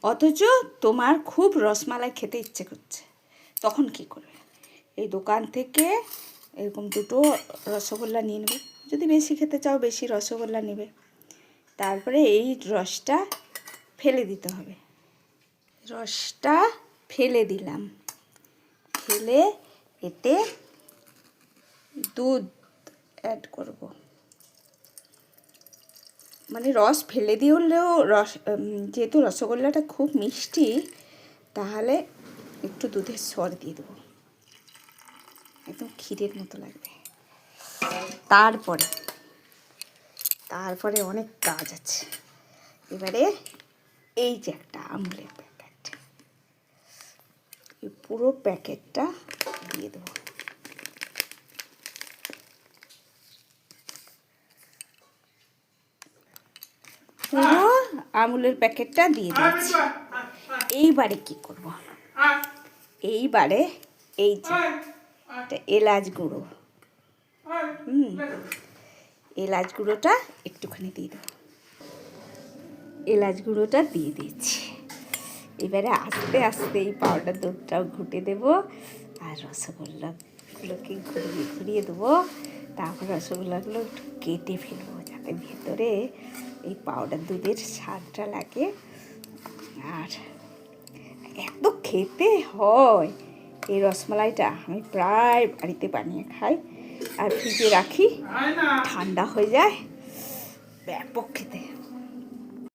অথচ তোমার খুব রসমালাই খেতে ইচ্ছে করছে, তখন কি করবে? এই দোকান থেকে এরকম 2টো রসগোল্লা নিয়ে নেবে। যদি বেশি খেতে চাও বেশি রসগোল্লা নেবে। তারপরে এই রসটা ফেলে দিতে হবে। রসটা ফেলে দিলাম, ফেলে এতে দুধ অ্যাড করব। মানে রস ফেলে দিলেও যেহেতু রসগোল্লাটা খুব মিষ্টি, তাহলে একটু দুধের সর দিয়ে দেবো, একদম ক্ষীরের মতো লাগবে। তারপরে অনেক কাজ আছে। এবারে এই যে একটা আমুলের প্যাকেট, এই পুরো প্যাকেটটা দিয়ে দেবো। পুরো আমুলের প্যাকেটটা দিয়ে দিয়েছি। এইবারে কি করব? এইবারে এই যে এলাচ গুঁড়ো, এলাচ গুঁড়োটা একটুখানি দিয়ে দেবো। এলাচ গুঁড়োটা দিয়ে দিয়েছি। এবারে আস্তে আস্তে এই পাউডার দুধটাও ঘুটে দেবো, আর রসগোল্লাগুলোকে ঘুরিয়ে ঘুরিয়ে দেবো। তারপর রসগোল্লাগুলো একটু কেটে ফেলবো, যাতে ভেতরে এই পাউডার দুধের স্বাদটা লাগে। আর এত খেতে হয় এই রসমালাইটা, আমি প্রায় বাড়িতে বানিয়ে খাই আর ফ্রিজে রাখি, ঠান্ডা হয়ে যায়, ব্যাপক খেতে।